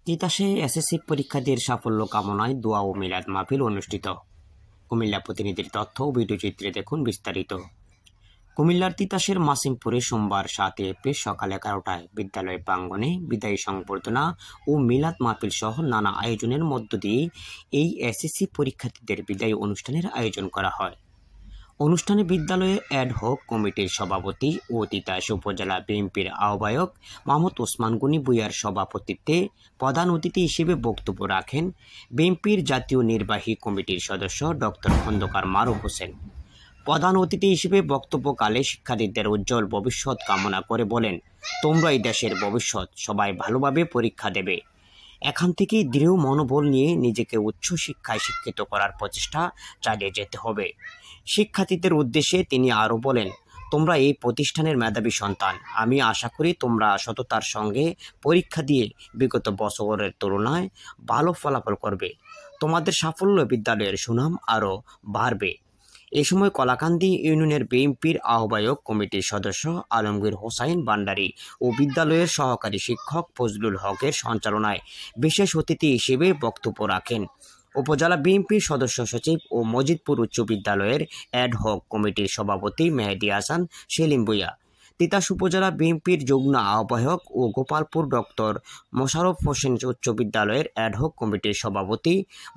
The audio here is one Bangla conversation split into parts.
তিতাসে এসএসসি পরীক্ষার্থীর সাফল্য কামনায় দোয়া ও মিলাদ মাহফিল অনুষ্ঠিত। কুমিল্লা প্রতিনিধির তথ্য ও ভিডিওচিত্রে দেখুন বিস্তারিত। কুমিল্লার তিতাসের মাসিমপুরে সোমবার 7 এপ্রিল সকাল 11টায় বিদ্যালয় প্রাঙ্গণে বিদায়ী সংবর্ধনা ও মিলাদ মাহফিল সহ নানা আয়োজনের মধ্য দিয়ে এই এসএসসি পরীক্ষার্থীদের বিদায়ী অনুষ্ঠানের আয়োজন করা হয়। অনুষ্ঠানে বিদ্যালয়ের অ্যাডহক কমিটির সভাপতি ও তিতাস উপজেলা বিএনপির আহ্বায়ক মোহাম্মদ ওসমান গনি ভূঁইয়ার সভাপতিত্বে প্রধান অতিথি হিসেবে বক্তব্য রাখেন বিএনপির জাতীয় নির্বাহী কমিটির সদস্য ডক্টর খন্দকার মারুফ হোসেন। প্রধান অতিথি হিসেবে বক্তব্যকালে শিক্ষার্থীদের উজ্জ্বল ভবিষ্যৎ কামনা করে বলেন, তোমরা এই দেশের ভবিষ্যৎ, সবাই ভালোভাবে পরীক্ষা দেবে। এখান থেকেই দৃঢ় মনোবল নিয়ে নিজেকে উচ্চ শিক্ষায় শিক্ষিত করার প্রচেষ্টা চালিয়ে যেতে হবে। শিক্ষার্থীদের উদ্দেশ্যে তিনি আরও বলেন, তোমরা এই প্রতিষ্ঠানের মেধাবী সন্তান। আমি আশা করি তোমরা সততার সঙ্গে পরীক্ষা দিয়ে বিগত বছরের তুলনায় ভালো ফলাফল করবে। তোমাদের সাফল্য বিদ্যালয়ের সুনাম আরও বাড়বে। এ সময় কলাকান্দি ইউনিয়নের বিএনপির আহ্বায়ক কমিটির সদস্য আলমগীর হোসাইন ভান্ডারী ও বিদ্যালয়ের সহকারী শিক্ষক ফজলুল হকের সঞ্চালনায় বিশেষ অতিথি হিসেবে বক্তব্য রাখেন উপজেলা বিএনপির সদস্য সচিব ও মজিদপুর উচ্চ বিদ্যালয়ের অ্যাডহক কমিটির সভাপতি মেহেদী হাসান সেলিম ভূঁইয়া, তিতাস উপজেলা বিএনপির যুগ্ম আহ্বায়ক ও গোপালপুর ডক্টর মোশাররফ হোসেন উচ্চ বিদ্যালয়ের অ্যাডহক কমিটির সভাপতি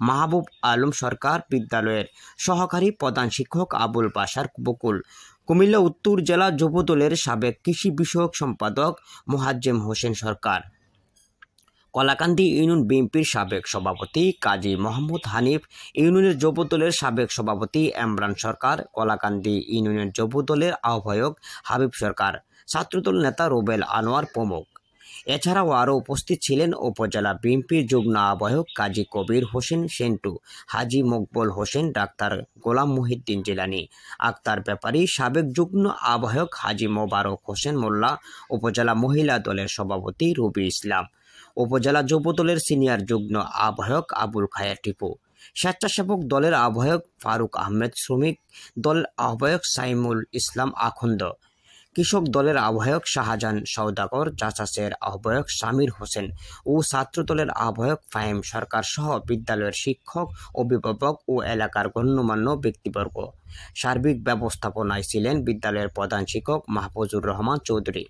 মাহবুব আলম সরকার, বিদ্যালয়ের সহকারী প্রধান শিক্ষক আবুল বাশার বকুল, কুমিল্লা উত্তর জেলা যুবদলের সাবেক কৃষি বিষয়ক সম্পাদক মোয়াজ্জেম হোসেন সরকার, কলাকান্দি ইউনিয়ন বিএনপির সাবেক সভাপতি কাজী মোহাম্মদ হানিফ, ইউনিয়নের যুবদলের সাবেক সভাপতি এমরান সরকার, কলাকান্দি ইউনিয়নের যুবদলের আহ্বায়ক হাবিব সরকার, ছাত্রদল নেতা রুবেল আনোয়ার প্রমুখ। এছাড়াও আরও উপস্থিত ছিলেন উপজেলা বিএনপির যুগ্ম আহ্বায়ক কাজী কবির হোসেন সেন্টু, হাজী মকবুল হোসেন, ডাক্তার গোলাম মুহিউদ্দিন জিলানী, আক্তার ব্যাপারী, সাবেক যুগ্ম আহ্বায়ক হাজী মোবারক হোসেন মোল্লা, উপজেলা মহিলা দলের সভাপতি রুবি ইসলাম, উপজেলা যুবদলের সিনিয়র যুগ্ম আহ্বায়ক আবুল খায়ের টিপু, স্বেচ্ছাসেবক দলের আহ্বায়ক ফারুক আহমেদ, শ্রমিক দলের আহ্বায়ক সাইমুল ইসলাম আখন্দ, কৃষক দলের আহ্বায়ক শাহজাহান সওদাগর, জাসাসের আহ্বায়ক সামির হোসেন ও ছাত্র দলের আহ্বায়ক ফাহিম সরকার সহ বিদ্যালয়ের শিক্ষক, অভিভাবক ও এলাকার গণ্যমান্য ব্যক্তিবর্গ। সার্বিক ব্যবস্থাপনায় ছিলেন বিদ্যালয়ের প্রধান শিক্ষক মাহফুজুর রহমান চৌধুরী।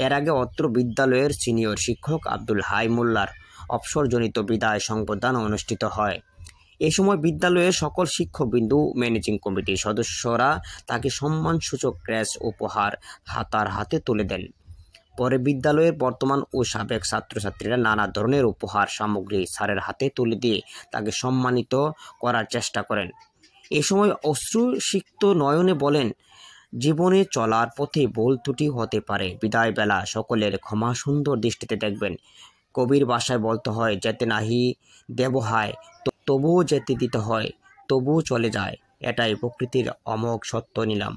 এর আগে অত্র বিদ্যালয়ের সিনিয়র শিক্ষক আব্দুল হাই মোল্লার অবসরজনিত বিদায় সংবর্ধনা অনুষ্ঠিত হয়। এ সময় বিদ্যালয়ের সকল শিক্ষকবৃন্দ, ম্যানেজিং কমিটির সদস্যরা তাকে সম্মানসূচক ক্রেস্ট উপহার তার হাতে তুলে দেন। পরে বিদ্যালয়ের বর্তমান ও সাবেক ছাত্রছাত্রীরা নানা ধরনের উপহার সামগ্রী স্যারের হাতে তুলে দিয়ে তাকে সম্মানিত করার চেষ্টা করেন। এ সময় অশ্রুসিক্ত নয়নে বলেন, জীবনে চলার পথে ভুল ত্রুটি হতে পারে, বিদায় বেলা সকলের ক্ষমা সুন্দর দৃষ্টিতে দেখবেন। কবির ভাষায় বলতে হয়, যেতে নাহি দেব হায়, তবুও যেতে দিতে হয়, তবুও চলে যায়, এটাই প্রকৃতির অমোঘ সত্য নিলাম।